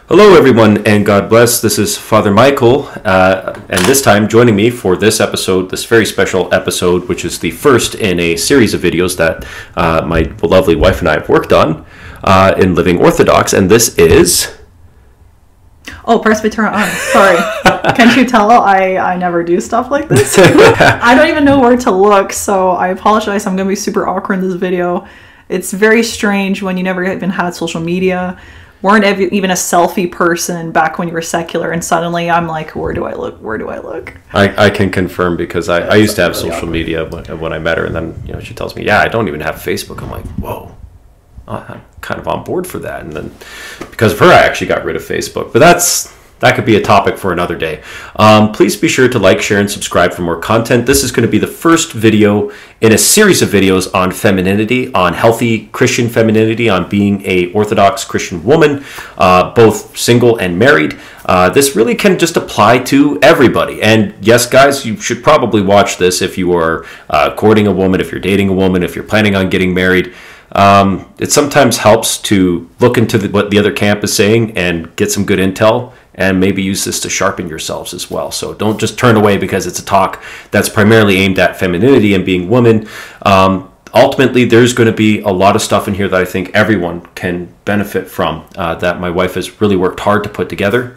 Hello everyone and God bless. This is Father Michael and this time joining me for this episode, this very special episode, which is the first in a series of videos that my lovely wife and I have worked on in Living Orthodox, and this is... Oh, Presbyterian. Sorry. Can't you tell I never do stuff like this? I don't even know where to look, so I apologize. I'm going to be super awkward in this video. It's very strange when you never even had social media, weren't even a selfie person back when you were secular, and suddenly I'm like, where do I look? Where do I look? I can confirm because I used to have social media when I met her, and then she tells me, yeah, I don't even have Facebook. I'm like, whoa. I'm kind of on board for that, and then because of her I actually got rid of Facebook, but that could be a topic for another day. Please be sure to like, share, and subscribe for more content. This is going to be the first video in a series of videos on femininity, on healthy Christian femininity, on being a Orthodox Christian woman, both single and married. This really can just apply to everybody. And yes, guys, you should probably watch this if you are courting a woman, if you're dating a woman, if you're planning on getting married. It sometimes helps to look into what the other camp is saying and get some good intel, and maybe use this to sharpen yourselves as well. So don't just turn away because it's a talk that's primarily aimed at femininity and being women. Ultimately, there's going to be a lot of stuff in here that I think everyone can benefit from, that my wife has really worked hard to put together.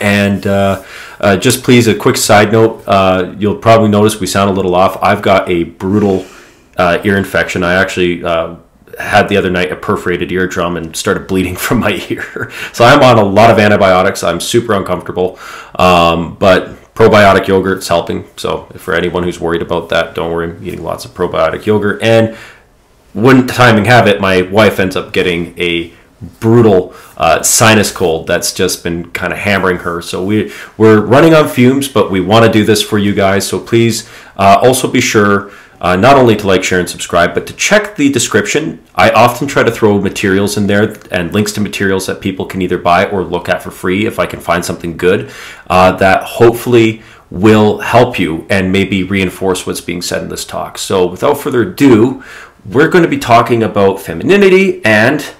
And just please, a quick side note, you'll probably notice we sound a little off. I've got a brutal ear infection. I actually had the other night a perforated eardrum and started bleeding from my ear. So I'm on a lot of antibiotics. I'm super uncomfortable, but probiotic yogurt's helping. So for anyone who's worried about that, don't worry, I'm eating lots of probiotic yogurt. And when timing have it, my wife ends up getting a brutal sinus cold that's just been kind of hammering her. So we're running on fumes, but we want to do this for you guys. So please also be sure not only to like, share, and subscribe, but to check the description. I often try to throw materials in there and links to materials that people can either buy or look at for free if I can find something good that hopefully will help you and maybe reinforce what's being said in this talk. So without further ado, we're going to be talking about femininity and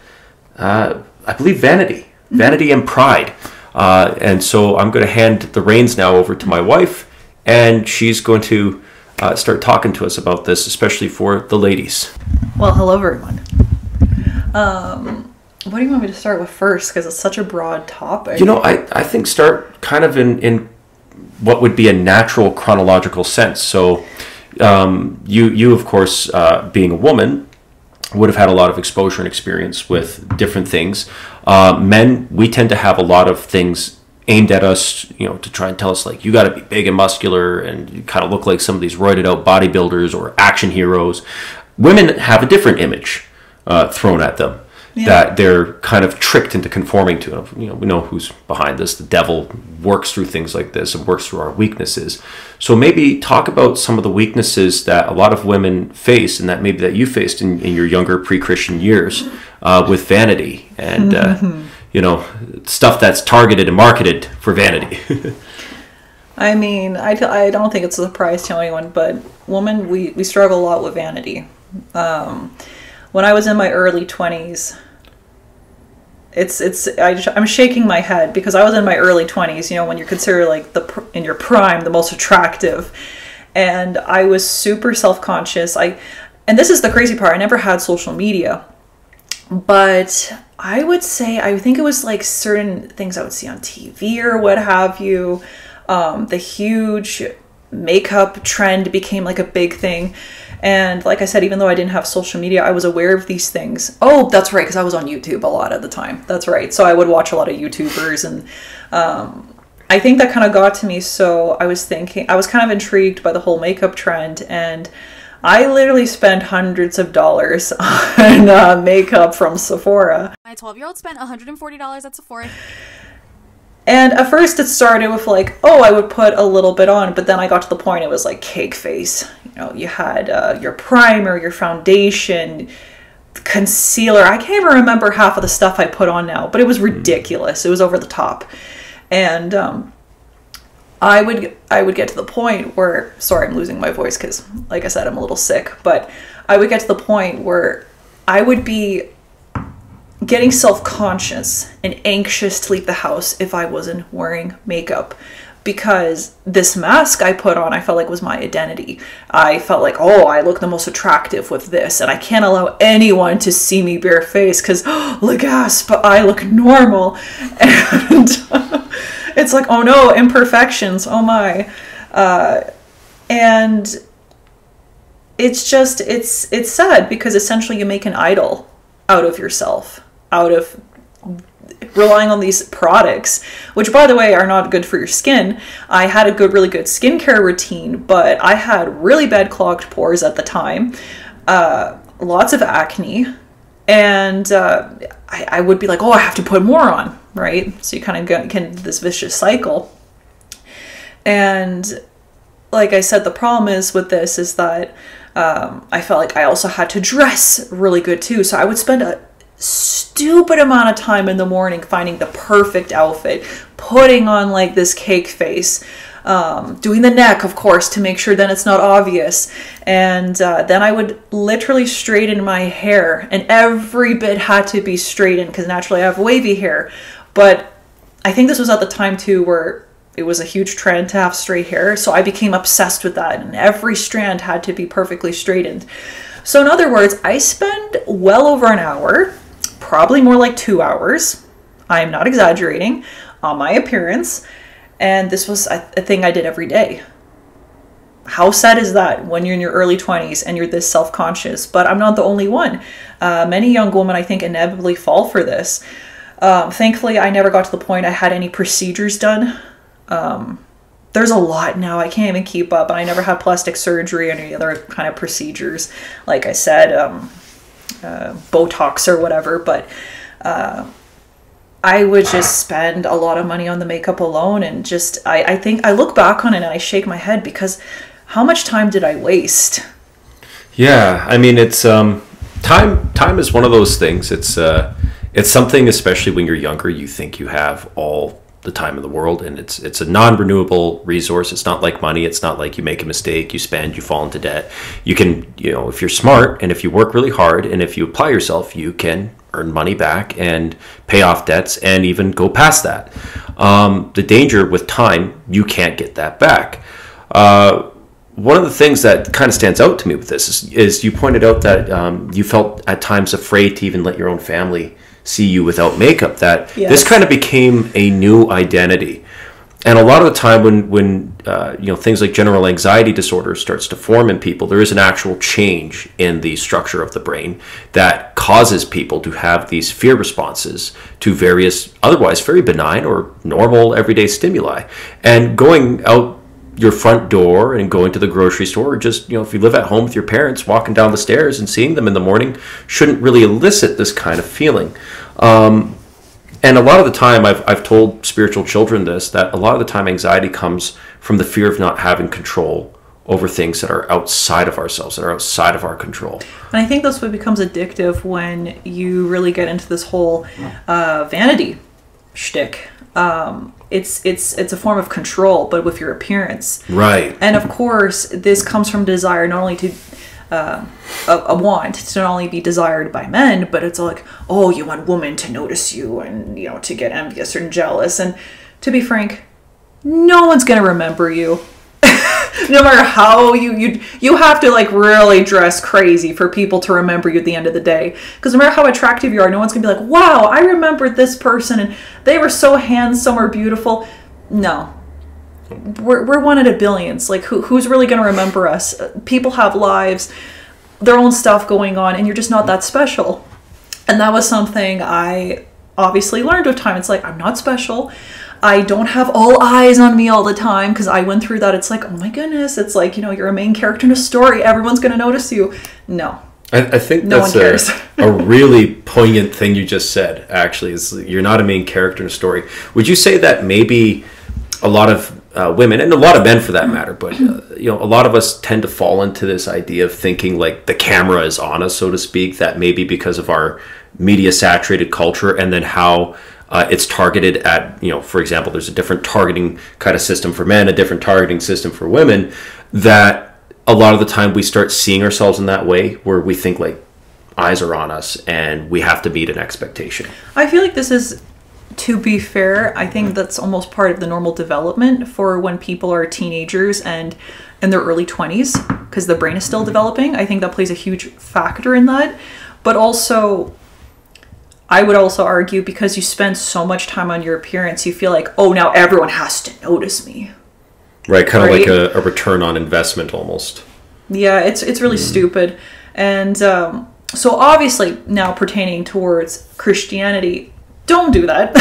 I believe vanity. Vanity and pride. And so I'm going to hand the reins now over to my wife, and she's going to start talking to us about this, especially for the ladies. Well, hello everyone. What do you want me to start with first? Because it's such a broad topic. I think start kind of in what would be a natural chronological sense. So you of course, being a woman, would have had a lot of exposure and experience with different things. Men, we tend to have a lot of things aimed at us, to try and tell us, like, you got to be big and muscular and you kind of look like some of these roided out bodybuilders or action heroes. Women have a different image thrown at them, that they're kind of tricked into conforming to. We know who's behind this. The devil works through things like this and works through our weaknesses. So maybe talk about some of the weaknesses that a lot of women face, and that maybe that you faced in your younger pre-Christian years with vanity and stuff that's targeted and marketed for vanity. I mean, I don't think it's a surprise to anyone, but women, we struggle a lot with vanity. When I was in my early 20s, I'm shaking my head because I was in my early 20s, when you're considered like in your prime, the most attractive. And I was super self-conscious. And this is the crazy part, I never had social media, but I would say, I think it was like certain things I would see on TV or what have you. The huge makeup trend became like a big thing. And like I said, even though I didn't have social media, I was aware of these things. Oh, that's right, because I was on YouTube a lot at the time. That's right. So I would watch a lot of YouTubers, and I think that kind of got to me. So I was kind of intrigued by the whole makeup trend, and I literally spent hundreds of dollars on makeup from Sephora. My 12-year-old spent $140 at Sephora. And at first it started with like, oh, I would put a little bit on, but then I got to the point it was like cake face. You had your primer, your foundation, concealer. I can't even remember half of the stuff I put on now, but it was ridiculous. It was over the top. And I would get to the point where, sorry, I'm losing my voice because, like I said, I'm a little sick, but I would get to the point where I would be getting self-conscious and anxious to leave the house if I wasn't wearing makeup, because this mask I put on, I felt like was my identity. I felt like, oh, I look the most attractive with this, and I can't allow anyone to see me barefaced because, oh, look, but I look normal. And it's like, oh no, imperfections, oh my. And it's just, it's sad, because essentially you make an idol out of yourself, out of relying on these products, which, by the way, are not good for your skin. I had a really good skincare routine, but I had really bad clogged pores at the time, lots of acne, and I would be like, oh, I have to put more on, right? So you kind of get into this vicious cycle. And like I said, the problem is with this is that I felt like I also had to dress really good too. So I would spend a stupid amount of time in the morning finding the perfect outfit, putting on like this cake face, doing the neck, of course, to make sure then it's not obvious. And then I would literally straighten my hair, and every bit had to be straightened because naturally I have wavy hair. But I think this was at the time too where it was a huge trend to have straight hair. So I became obsessed with that, and every strand had to be perfectly straightened. So in other words, I spend well over an hour, probably more like 2 hours, I am not exaggerating, on my appearance. And this was a thing I did every day. How sad is that when you're in your early 20s and you're this self-conscious? But I'm not the only one. Many young women, I think, inevitably fall for this. Thankfully, I never got to the point I had any procedures done. There's a lot now. I can't even keep up. And I never had plastic surgery or any other kind of procedures. Like I said, Botox or whatever. But I would just spend a lot of money on the makeup alone. And just, I think I look back on it and I shake my head, because how much time did I waste? Yeah, I mean, it's time is one of those things. It's something, especially when you're younger, you think you have all the time in the world, and it's a non-renewable resource. It's not like money. It's not like you make a mistake, you spend, you fall into debt. You can, if you're smart and if you work really hard and if you apply yourself, you can earn money back and pay off debts and even go past that. The danger with time, you can't get that back. One of the things that kind of stands out to me with this is you pointed out that you felt at times afraid to even let your own family see you without makeup, that Yes. This kind of became a new identity. And a lot of the time when things like general anxiety disorder starts to form in people, there is an actual change in the structure of the brain that causes people to have these fear responses to various otherwise very benign or normal everyday stimuli. And going out your front door and going to the grocery store, or just, if you live at home with your parents, walking down the stairs and seeing them in the morning shouldn't really elicit this kind of feeling. And a lot of the time, I've told spiritual children this, that a lot of the time anxiety comes from the fear of not having control over things that are outside of ourselves, that are outside of our control. And I think that's what becomes addictive when you really get into this whole vanity shtick. It's a form of control, but with your appearance. Right. And of course, this comes from desire not only to a want to not only be desired by men, but it's like, oh, you want women to notice you and to get envious and jealous. And to be frank, no one's gonna remember you. No matter how you have to like really dress crazy for people to remember you at the end of the day. Because no matter how attractive you are, no one's gonna be like, wow, I remember this person and they were so handsome or beautiful. No. We're one out of billions. Like who's really gonna remember us? People have lives, their own stuff going on, and you're just not that special. And that was something I obviously learned with time. It's like, I'm not special. I don't have all eyes on me all the time, because I went through that. It's like, oh my goodness, it's like, you're a main character in a story. Everyone's going to notice you. No. I think no that's one cares. a really poignant thing you just said, actually, is you're not a main character in a story. Would you say that maybe a lot of women, and a lot of men for that matter, but a lot of us tend to fall into this idea of thinking like the camera is on us, so to speak, that maybe because of our media saturated culture, and then how It's targeted at, for example, there's a different targeting kind of system for men, a different targeting system for women, that a lot of the time we start seeing ourselves in that way where we think like eyes are on us and we have to meet an expectation. I feel like this is, to be fair, I think that's almost part of the normal development for when people are teenagers and in their early 20s, because the brain is still developing. I think that plays a huge factor in that. But also, I would also argue, because you spend so much time on your appearance, you feel like, oh, now everyone has to notice me. Right, kind of like a return on investment almost. Yeah, it's really stupid. And so obviously now pertaining towards Christianity, don't do that.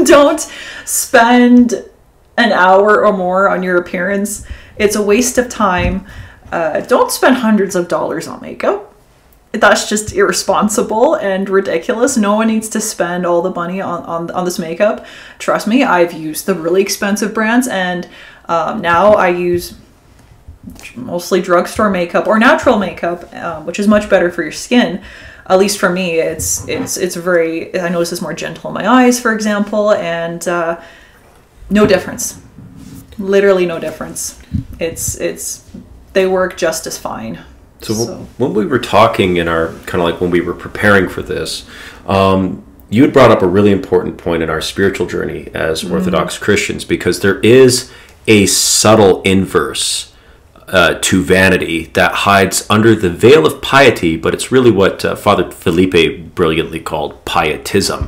Don't spend an hour or more on your appearance. It's a waste of time. Don't spend hundreds of dollars on makeup. That's just irresponsible and ridiculous. No one needs to spend all the money on this makeup. Trust me, I've used the really expensive brands, and now I use mostly drugstore makeup or natural makeup, which is much better for your skin. At least for me, it's very, I notice it's more gentle on my eyes, for example, and no difference. Literally no difference. They work just as fine. So when we were talking in our, kind of like when we were preparing for this, you had brought up a really important point in our spiritual journey as Orthodox Christians, because there is a subtle inverse to vanity that hides under the veil of piety, but it's really what Father Felipe brilliantly called pietism,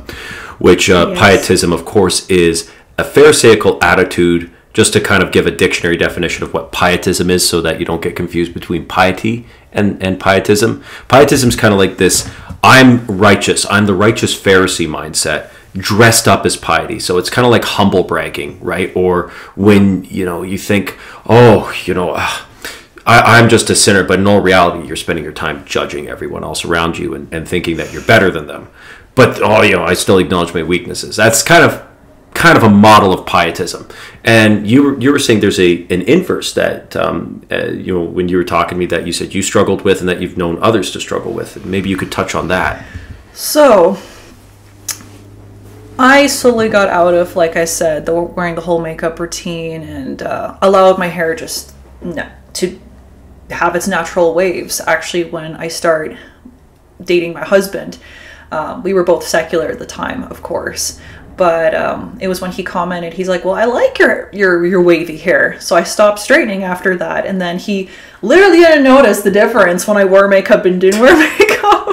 which pietism, of course, is a pharisaical attitude. Just to kind of give a dictionary definition of what pietism is so that you don't get confused between piety and pietism. Pietism is kind of like this, I'm righteous, I'm the righteous Pharisee mindset dressed up as piety. So it's kind of like humble bragging, right? Or when, you think, I'm just a sinner, but in all reality, you're spending your time judging everyone else around you and thinking that you're better than them. But, I still acknowledge my weaknesses. That's kind of a model of pietism. And you were saying there's an inverse that when you were talking to me, that you said you struggled with and that you've known others to struggle with. Maybe you could touch on that. So I slowly got out of, like I said, wearing the whole makeup routine, and allowed my hair just to have its natural waves. Actually, when I started dating my husband, we were both secular at the time, of course. But it was when he commented, he's like, well, I like your wavy hair. So I stopped straightening after that. And then he literally didn't notice the difference when I wore makeup and didn't wear makeup.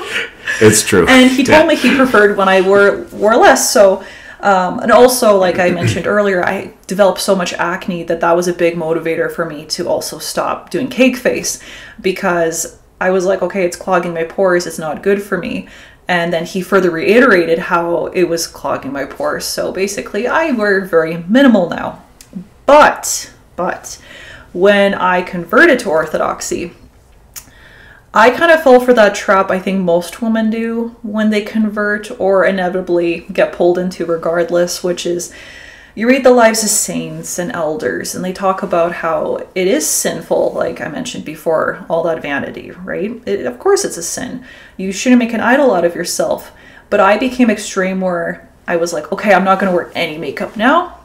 It's true. And he told me he preferred when I wore less. So, and also, like I mentioned earlier, I developed so much acne that was a big motivator for me to also stop doing cake face, because I was like, okay, it's clogging my pores. It's not good for me. And then he further reiterated how it was clogging my pores. So basically, I wear very minimal now. But when I converted to Orthodoxy, I kind of fell for that trap I think most women do when they convert, or inevitably get pulled into regardless, which is, you read the lives of saints and elders, and they talk about how it is sinful, like I mentioned before, all that vanity, right? Of course it's a sin. You shouldn't make an idol out of yourself. But I became extreme where I was like, okay, I'm not going to wear any makeup now.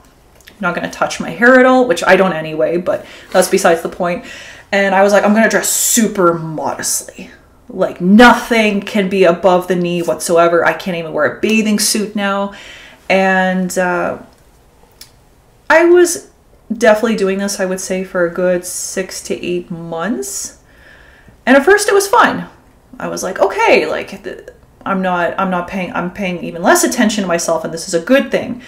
I'm not going to touch my hair at all, which I don't anyway, but that's besides the point. And I was like, I'm going to dress super modestly. Like nothing can be above the knee whatsoever. I can't even wear a bathing suit now. And I was definitely doing this, I would say, for a good 6 to 8 months. And at first it was fine. I was like, okay, like I'm paying even less attention to myself, and this is a good thing.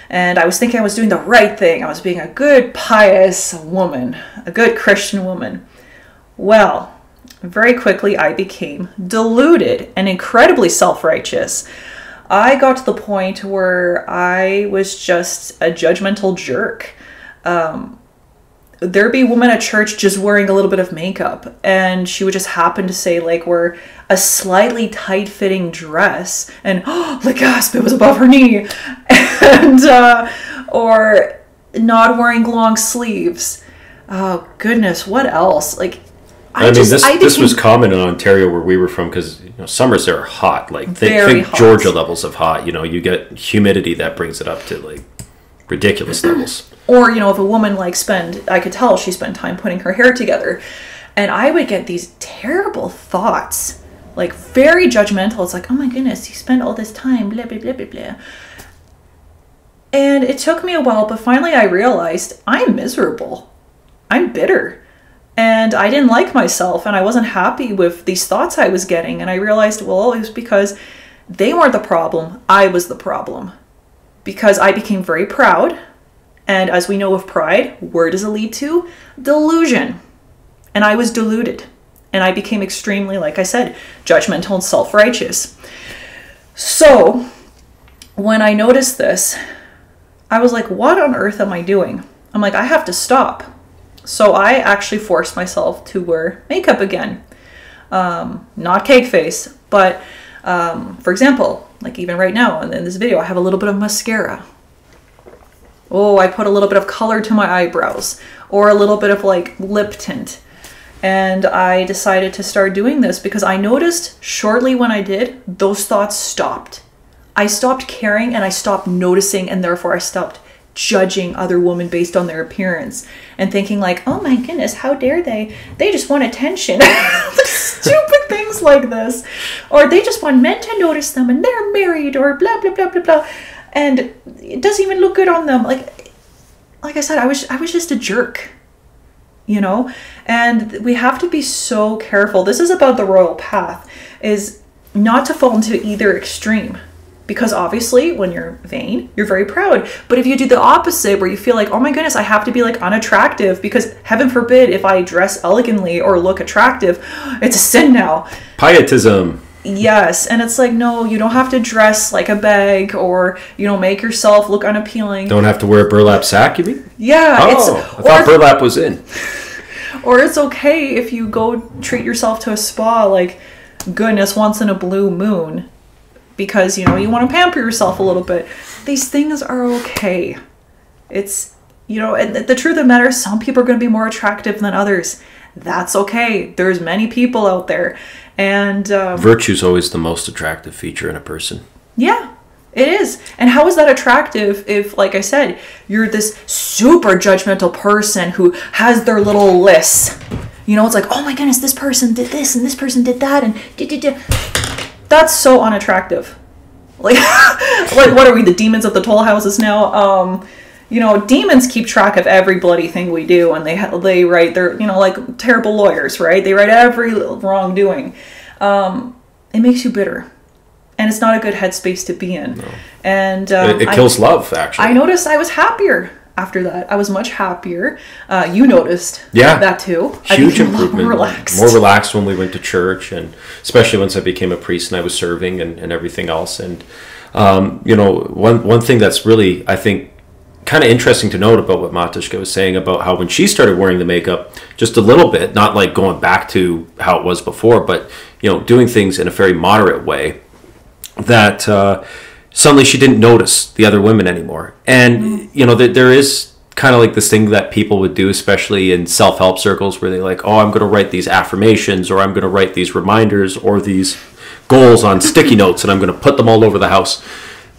And I was thinking I was doing the right thing. I was being a good, pious woman, a good Christian woman. Well, very quickly I became deluded and incredibly self-righteous. I got to the point where I was just a judgmental jerk. There'd be a woman at church just wearing a little bit of makeup, and she would just happen to say, like, wear a slightly tight-fitting dress, and the gasp, it was above her knee, and or not wearing long sleeves. Oh goodness, what else? Like, I mean, this was common in Ontario where we were from, because summers there are hot. Like think hot. Georgia levels of hot. You get humidity that brings it up to like ridiculous levels. Or if a woman I could tell she spent time putting her hair together, and I would get these terrible thoughts, like very judgmental. It's like, oh my goodness, you spend all this time, blah blah blah blah blah. And it took me a while, but finally I realized I'm miserable. I'm bitter. And I didn't like myself, and I wasn't happy with these thoughts I was getting. And I realized, well, it was because they weren't the problem. I was the problem. Because I became very proud. And as we know with pride, where does it lead to? Delusion. And I was deluded. And I became extremely, like I said, judgmental and self-righteous. So when I noticed this, I was like, what on earth am I doing? I'm like, I have to stop. So I actually forced myself to wear makeup again. Not cake face, but for example, like even right now in this video, I have a little bit of mascara. Oh, I put a little bit of color to my eyebrows, or a little bit of like lip tint. And I decided to start doing this because I noticed shortly when I did, those thoughts stopped. I stopped caring and I stopped noticing, and therefore I stopped judging other women based on their appearance and thinking like, oh my goodness, how dare they? They just want attention. Stupid things like this. Or they just want men to notice them and they're married, or blah, blah, blah, blah, blah. And it doesn't even look good on them. Like I said, I was just a jerk, and we have to be so careful. This is about the royal path, is not to fall into either extreme. Because obviously when you're vain, you're very proud. But if you do the opposite, where you feel like, oh my goodness, I have to be like unattractive because heaven forbid if I dress elegantly or look attractive, it's a sin now. Pietism. Yes. And it's like, no, you don't have to dress like a bag, or, make yourself look unappealing. Don't have to wear a burlap sack, you mean? Yeah. I thought burlap was in. Or it's okay if you go treat yourself to a spa, like, goodness, once in a blue moon. Because, you want to pamper yourself a little bit. These things are okay. It's, and the truth of the matter is some people are going to be more attractive than others. That's okay. There's many people out there. And virtue's always the most attractive feature in a person. Yeah, it is. And how is that attractive if, like I said, you're this super judgmental person who has their little lists? It's like, oh my goodness, this person did this and this person did that and That's so unattractive. Like what are we, the demons of the toll houses now? Demons keep track of every bloody thing we do, and they write their, like terrible lawyers, right? They write every wrongdoing. It makes you bitter, and it's not a good headspace to be in. No. And it kills love, actually. I noticed I was happier after that. I was much happier. You noticed that too. Huge improvement. More relaxed. More relaxed when we went to church, and especially once I became a priest and I was serving and everything else. And one thing that's really, I think, kind of interesting to note about what Matushka was saying about how when she started wearing the makeup just a little bit, not like going back to how it was before, but doing things in a very moderate way, that suddenly she didn't notice the other women anymore. And there is kind of like this thing that people would do, especially in self-help circles, where they like, oh, I'm going to write these affirmations, or I'm going to write these reminders or these goals on sticky notes, and I'm going to put them all over the house.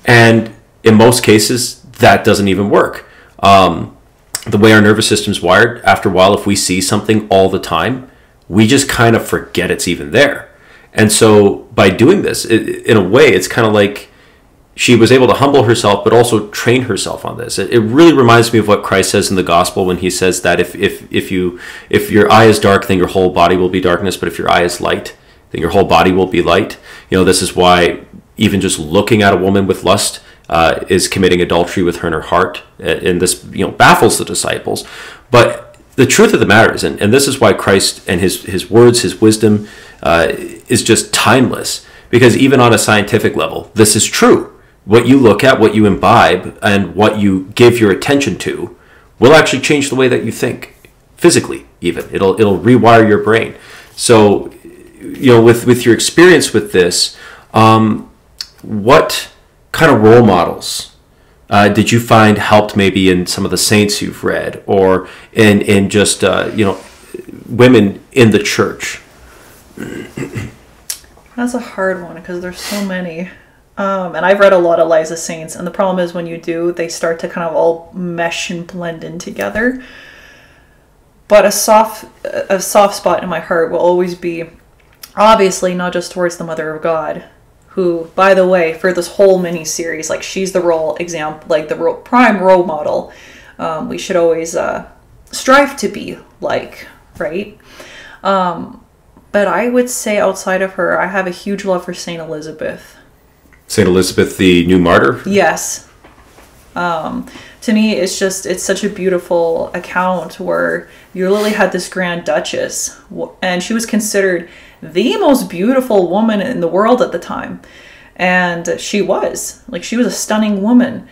And in most cases, that doesn't even work. The way our nervous system's wired, after a while, if we see something all the time, we just kind of forget it's even there. And so by doing this, in a way, it's kind of like she was able to humble herself, but also train herself on this. It really reminds me of what Christ says in the gospel when he says that if your eye is dark, then your whole body will be darkness. But if your eye is light, then your whole body will be light. This is why even just looking at a woman with lust is committing adultery with her in her heart. And this baffles the disciples. But the truth of the matter is, and this is why Christ and his words, his wisdom is just timeless. Because even on a scientific level, this is true. What you look at, what you imbibe, and what you give your attention to will actually change the way that you think, physically even. It'll rewire your brain. So, with your experience with this, what kind of role models did you find helped maybe in some of the saints you've read, or in just women in the church? That's a hard one because there's so many. And I've read a lot of Lives of Saints, and the problem is when you do, they start to kind of all mesh and blend in together. But a soft spot in my heart will always be, obviously, not just towards the Mother of God, who, by the way, for this whole mini series, like she's the prime role model. We should always strive to be like, right? But I would say outside of her, I have a huge love for Saint Elizabeth. Saint Elizabeth, the new martyr? Yes. To me, it's such a beautiful account where you literally had this Grand Duchess, and she was considered the most beautiful woman in the world at the time. And she was a stunning woman.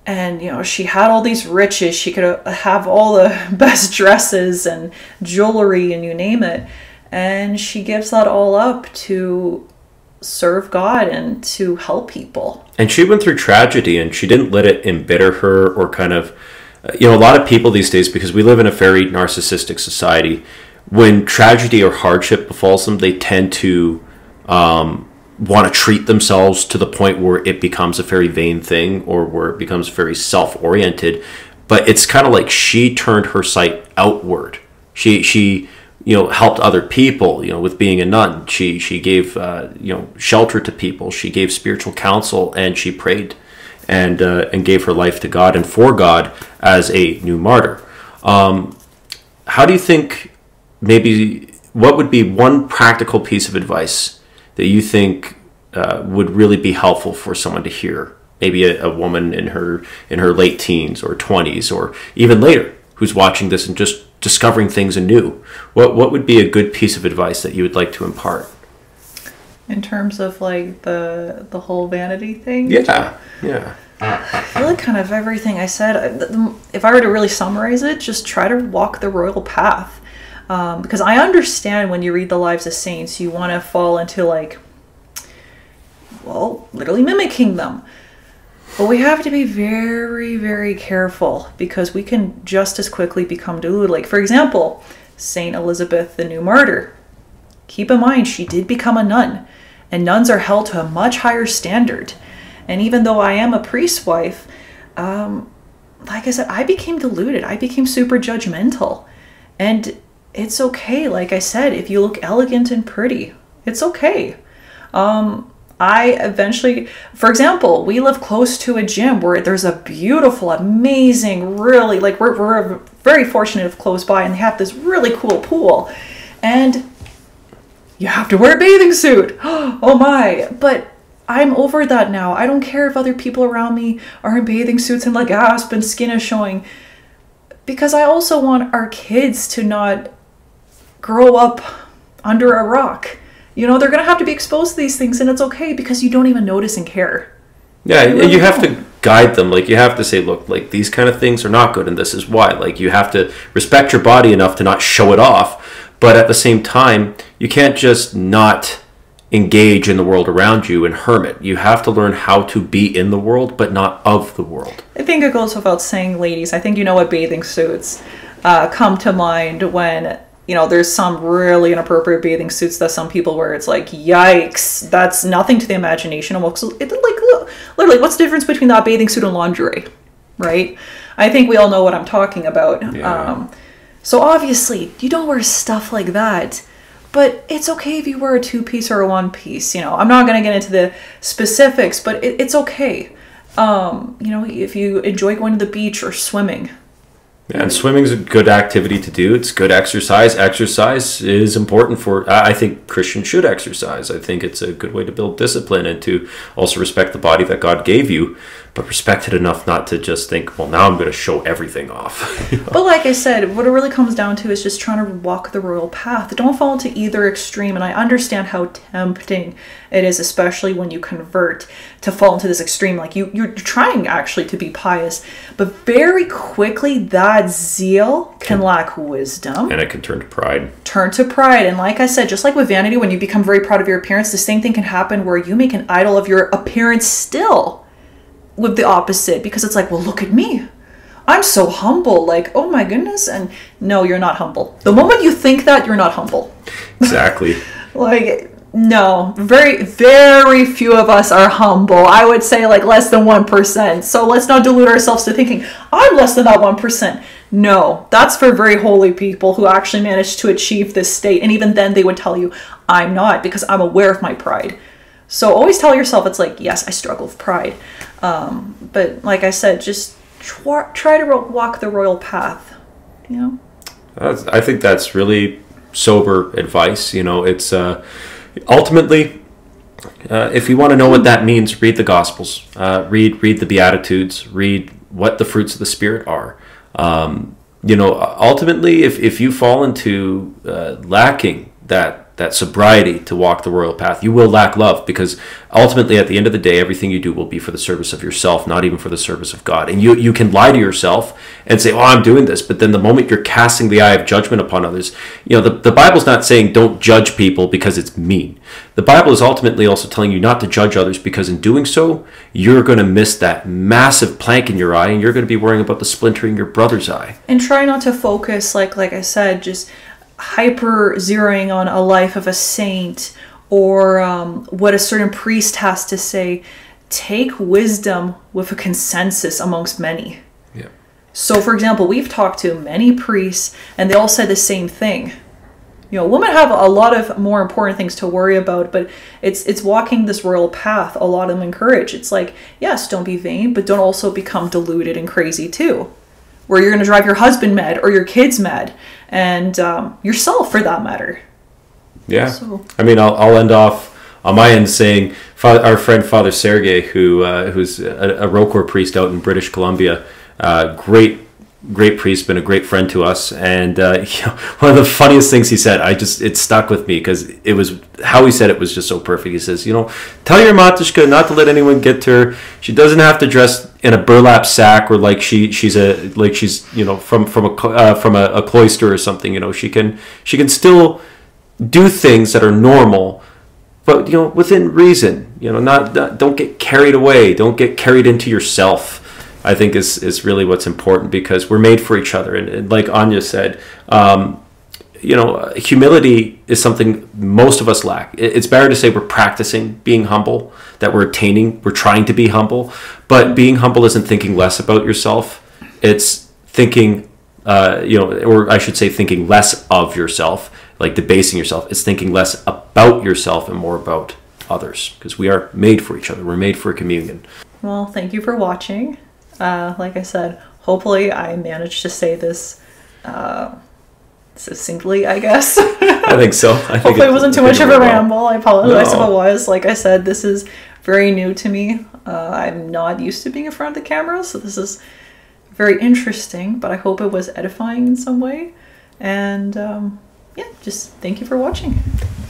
And, you know, she had all these riches. She could have all the best dresses and jewelry and you name it. And she gives that all up to serve God and to help people. And she went through tragedy, and she didn't let it embitter her or kind of, you know, a lot of people these days, because we live in a very narcissistic society, when tragedy or hardship befalls them, they tend to want to treat themselves to the point where it becomes a very vain thing, or where it becomes very self-oriented. But it's kind of like she turned her sight outward. She you know, helped other people, you know, with being a nun. She gave, you know, shelter to people. She gave spiritual counsel, and she prayed and gave her life to God and for God as a new martyr. How do you think, maybe, what would be one practical piece of advice that you think would really be helpful for someone to hear? Maybe a woman in her late teens or 20s, or even later, who's watching this and just discovering things anew. What would be a good piece of advice that you would like to impart? In terms of like the whole vanity thing? Yeah. I feel like kind of everything I said, if I were to really summarize it, just try to walk the royal path. Because I understand when you read the Lives of Saints, you want to fall into like, well, literally mimicking them. But we have to be very, very careful, because we can just as quickly become deluded. Like, for example, Saint Elizabeth, the new martyr. Keep in mind, she did become a nun, and nuns are held to a much higher standard. And even though I am a priest's wife, like I said, I became deluded. I became super judgmental. And it's okay, like I said, if you look elegant and pretty, it's okay. I eventually, for example, we live close to a gym where there's a beautiful, amazing, really, like we're very fortunate of close by, and they have this really cool pool. And you have to wear a bathing suit. Oh my. But I'm over that now. I don't care if other people around me are in bathing suits and like gasp and skin is showing. Because I also want our kids to not grow up under a rock. You know, they're going to have to be exposed to these things, and it's okay, because you don't even notice and care. Yeah, you have to guide them. Like, you have to say, look, like, these kind of things are not good, and this is why. Like, you have to respect your body enough to not show it off, but at the same time, you can't just not engage in the world around you and hermit. You have to learn how to be in the world, but not of the world. I think it goes without saying, ladies, I think you know what bathing suits come to mind when, you know, there's some really inappropriate bathing suits that some people wear. It's like, yikes, that's nothing to the imagination. Almost, like, literally, what's the difference between that bathing suit and lingerie, right? I think we all know what I'm talking about. Yeah. So obviously, you don't wear stuff like that, but it's okay if you wear a two-piece or a one-piece. You know, I'm not going to get into the specifics, but it's okay. You know, if you enjoy going to the beach or swimming. Yeah, and swimming is a good activity to do. It's good exercise. Exercise is important for, I think Christians should exercise. I think it's a good way to build discipline and to also respect the body that God gave you, but respect it enough not to just think, well, now I'm going to show everything off. You know? But like I said, what it really comes down to is just trying to walk the royal path. Don't fall into either extreme. And I understand how tempting it is, especially when you convert, to fall into this extreme. Like you're trying actually to be pious, but very quickly that zeal can lack wisdom. And it can turn to pride. And like I said, just like with vanity, when you become very proud of your appearance, the same thing can happen where you make an idol of your appearance still. With the opposite, because it's like, well, look at me, I'm so humble, like, oh my goodness. And no, you're not humble. The moment you think that, you're not humble. Exactly. Like, no, very, very few of us are humble. I would say like less than 1%. So let's not delude ourselves to thinking, I'm less than that 1%. No, that's for very holy people who actually managed to achieve this state. And even then they would tell you, I'm not, because I'm aware of my pride. So always tell yourself, it's like, yes, I struggle with pride. But like I said, just try to walk the royal path, you know? I think that's really sober advice. You know, it's ultimately, if you want to know what that means, read the Gospels, read the Beatitudes, read what the fruits of the Spirit are. You know, ultimately, if you fall into lacking that sobriety to walk the royal path, you will lack love, because ultimately at the end of the day, everything you do will be for the service of yourself, not even for the service of God. And you can lie to yourself and say, oh, I'm doing this, but then the moment you're casting the eye of judgment upon others, you know, the Bible's not saying don't judge people because it's mean. The Bible is ultimately also telling you not to judge others, because in doing so, you're going to miss that massive plank in your eye, and you're going to be worrying about the splinter in your brother's eye. And try not to focus, like I said, just hyper zeroing on a life of a saint or what a certain priest has to say. Take wisdom with a consensus amongst many. Yeah. So for example, we've talked to many priests and they all said the same thing. You know, women have a lot of more important things to worry about, but it's walking this royal path. A lot of them encourage. It's like, yes, don't be vain, but don't also become deluded and crazy too, where you're going to drive your husband mad or your kids mad, and yourself for that matter. Yeah. So. I mean, I'll end off on my end saying our friend Father Sergey, who's a Rokor priest out in British Columbia, great priest, been a great friend to us, and you know, one of the funniest things he said, it stuck with me, because it was how he said it was just so perfect. He says, you know, tell your Matushka not to let anyone get to her. She doesn't have to dress in a burlap sack or like she's you know from a cloister or something. You know, she can still do things that are normal, but you know, within reason. You know, not don't get carried away. Don't get carried into yourself. I think is really what's important, because we're made for each other. And like Anya said, you know, humility is something most of us lack. It's better to say we're practicing being humble, that we're trying to be humble. But being humble isn't thinking less about yourself. It's thinking, you know, or I should say thinking less of yourself, like debasing yourself. It's thinking less about yourself and more about others, because we are made for each other. We're made for communion. Well, thank you for watching. Like I said, hopefully I managed to say this succinctly, I guess. I think so. Hopefully it wasn't too much of a ramble. I apologize if it was. Like I said, this is very new to me. I'm not used to being in front of the camera, so this is very interesting, but I hope it was edifying in some way. And yeah, just thank you for watching.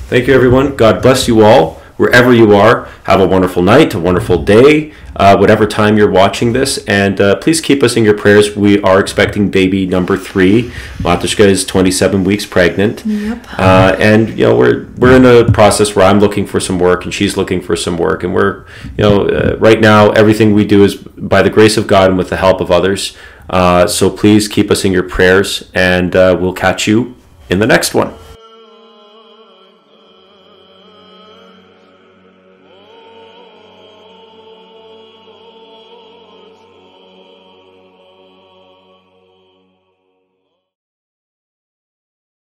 Thank you, everyone. God bless you all. Wherever you are, have a wonderful night, a wonderful day, whatever time you're watching this, and please keep us in your prayers. We are expecting baby number 3. Matushka is 27 weeks pregnant. Yep. And you know, we're in a process where I'm looking for some work and she's looking for some work, and we're, you know, right now everything we do is by the grace of God and with the help of others. So please keep us in your prayers, and we'll catch you in the next one.